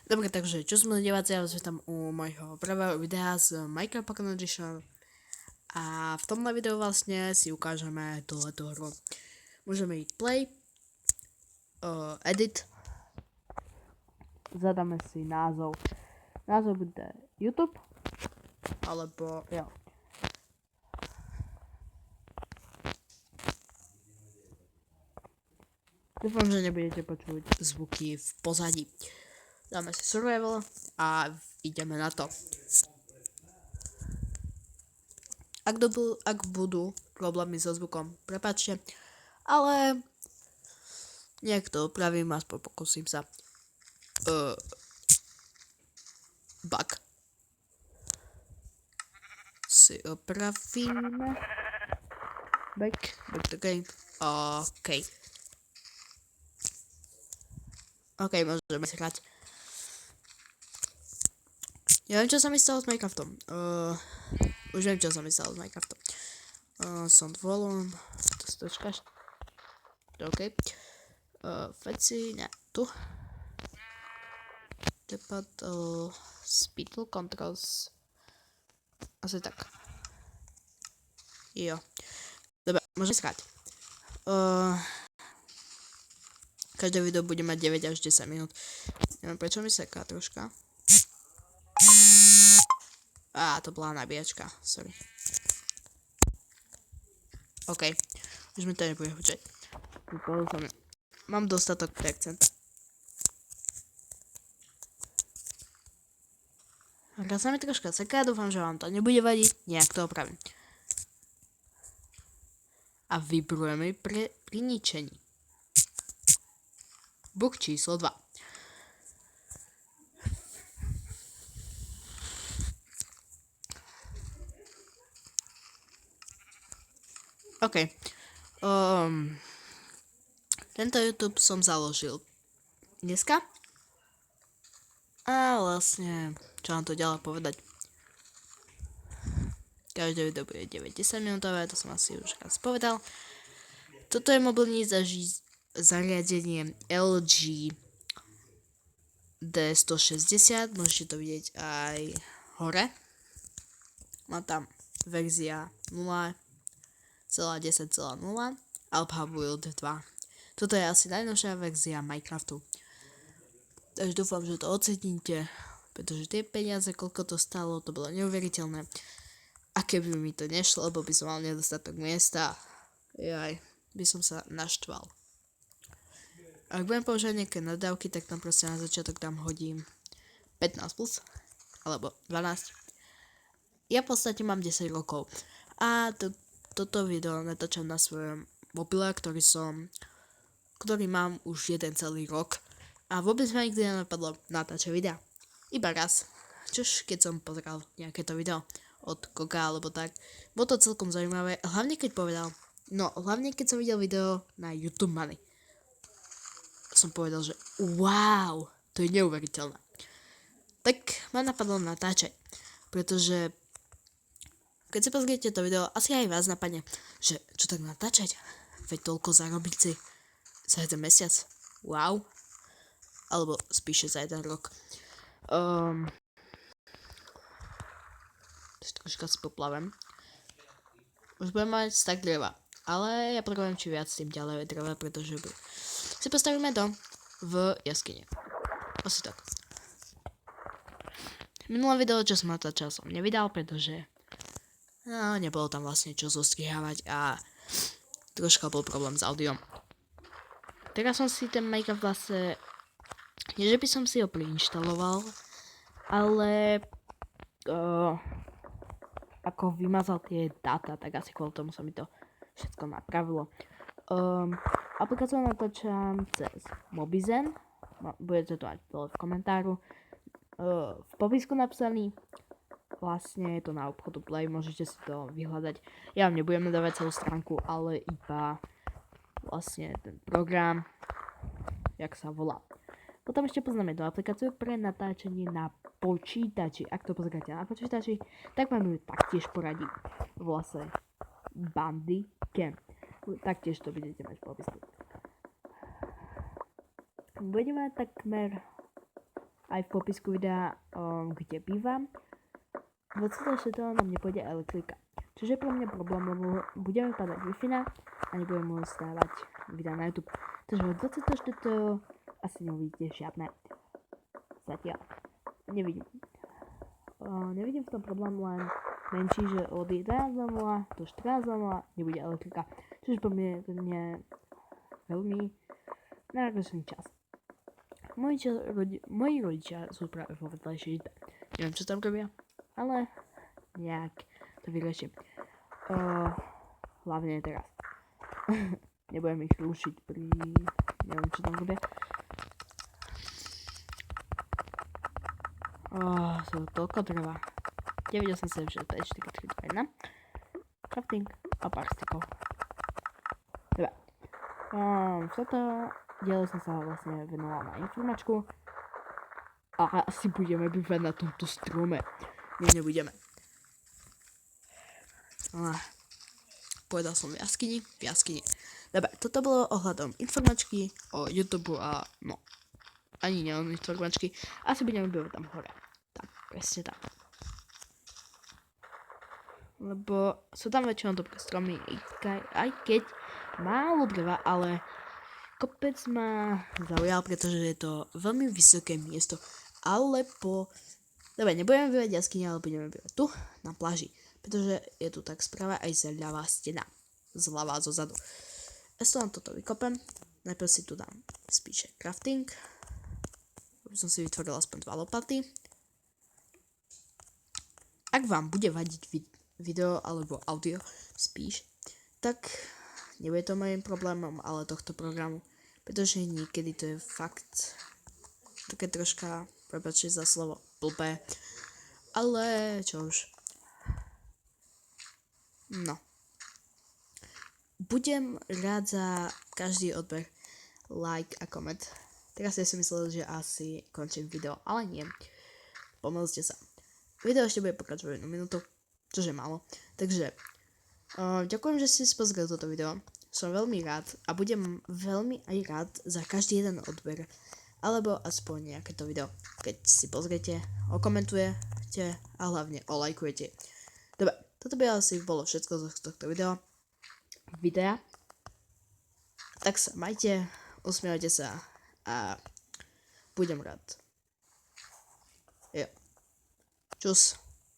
Dobre, takže čo sme diváci, ja tam u môjho prvého videa z Minecraft Pocket Edition a v tomto videu vlastne si ukážeme túhletu hru. Môžeme ísť play, edit, zadáme si názov. Názov bude YouTube, alebo jo. Dúfam, že nebudete počuť zvuky v pozadí. Dáme si survival a ideme na to. Ak budú problémy so zvukom, prepáčte, ale nejak to opravím, aspoň pokúsim sa. Bug. Si opravíme. Back to game. OK, môžeme si hrať. Ja viem, čo sa mi stalo s Minecraftom. Už viem, čo sa mi stalo s Minecraftom. Som volom. To si dočkáš. OK. Veci, ne, tu. Depad, speedle controls. Asi tak. Jo. Dobre, môžeme si hrať. Každé video bude mať 9 až 10 minút. Neviem, prečo mi seká troška. To bola nabíjačka, sorry. OK, už mi to nebude hučať. Mám dostatok percent. Hra sa mi troška seká, dúfam, že vám to nebude vadiť, nejak to opravím. A vybrujeme pri ničení. Bug číslo 2. OK. Tento YouTube som založil dneska. A vlastne, čo vám to ďalej povedať. Každé video bude 9-10 minútové, to som asi už raz povedal. Toto je mobilní zariadenie LG D160, môžete to vidieť aj hore. Má tam verzia 0.10.0 Alpha Build 2. Toto je asi najnovšia verzia Minecraftu. Takže dúfam, že to oceníte, pretože tie peniaze, koľko to stalo, to bolo neuveriteľné. A keby mi to nešlo, lebo by som mal nedostatok miesta, by som sa naštval. Ak budem používať nejaké nadávky, tak tam proste na začiatok tam hodím 15 plus, alebo 12. Ja v podstate mám 10 rokov a toto video natáčam na svojom mobile, ktorý mám už jeden celý rok a vôbec ma nikdy nenapadlo natáčať videa. Iba raz, čož keď som pozeral nejaké to video od Koka alebo tak, bolo to celkom zaujímavé, hlavne keď som videl video na YouTube Money. Som povedal, že wow, to je neuveriteľné. Tak ma napadlo natáčať, pretože keď si pozriete to video, asi aj vás napadne, že čo tak natáčať? Veď toľko zarobiť si za jeden mesiac. Wow. Alebo spíše za jeden rok. Troška si poplavem. Už budem mať stack dreva, ale ja potrebujem či viac tým ďalej dreva, pretože si postavíme dom v jaskyni. Asi tak. Minulé video, čo som natáčal, som nevydal, pretože nebolo tam vlastne čo zostrihávať a troška bol problém s audiom. Teraz som si ten Minecraft vlastne, nie že by som si ho preinštaloval, ale ako vymazal tie dáta, tak asi kvôli tomu sa mi to všetko napravilo. Aplikáciu natáčam cez Mobizen, budete to mať dole v komentáru. V popisku napísaný, vlastne je to na obchodu Play, môžete si to vyhľadať. Ja vám nebudem dávať celú stránku, ale iba vlastne ten program, jak sa volá. Potom ešte poznáme tú aplikáciu pre natáčanie na počítači. Ak to pozriete na počítači, tak vám ju taktiež poradí. Vlastne Bandicam. Taktiež to budete mať v popisku. Budeme takmer aj v popisku videa, kde bývam. 24. na mne pôjde elektrika. Čiže pre mňa problém, lebo budeme padať Wi-Fi a nebudem môcť dávať videa na YouTube. Takže od 24. asi neuvidíte žiadne. Zatiaľ. Nevidím. Nevidím v tom problém, len menší, že od 11.00 do 14.00 nebude elektrika. Čiže pre mňa je veľmi náročný čas. Moji rodičia sú práve vo vedľajšej izbe. Neviem, čo tam robia, ale nejak to vyriešim. Hlavne teraz. Nebudem ich rušiť pri... Neviem, čo tam robia. To toľko dreva. 987, 4, 3, 2, 1. Crafting a pár stykov. Dobre. Toto dielo som sa vlastne venoval na informačku. A asi budeme bývať na tomto strome. Nie, nebudeme. Povedal som v jaskyni. Dobre, toto bolo ohľadom informačky o YouTube a no. Ani neon informačky. Asi budeme bývať tam hore. Tam, presne tam. Lebo sú tam väčšinou dobré stromy, aj keď málo dreva, ale kopec ma zaujal, pretože je to veľmi vysoké miesto. Alebo, dobre, nebudeme bývať v jaskyni, ale budeme bývať tu, na pláži. Pretože je tu tak správa aj zľava stena. Zľava a zozadu. Ja si toto vykopem. Najprv si tu dám spíše crafting. Už som si vytvoril aspoň 2 lopaty. Ak vám bude vadiť video alebo audio spíš, tak nebude to mojím problémom, ale tohto programu. Pretože niekedy to je fakt také troška, prepáčte za slovo, blbé. Ale čo už. No. Budem rád za každý odber, like a koment. Teraz ja si myslel, že asi končím video, ale nie. Pomýlite sa. Video ešte bude pokračovať 1 minútu, čože je málo. Takže, ďakujem, že ste si pozreli toto video. Som veľmi rád a budem veľmi aj rád za každý jeden odber. Alebo aspoň nejaké to video. Keď si pozriete, okomentujete a hlavne olajkujete. Dobre, toto by asi bolo všetko z tohto videa. Tak sa majte, usmievajte sa a budem rád. Jo. Čus.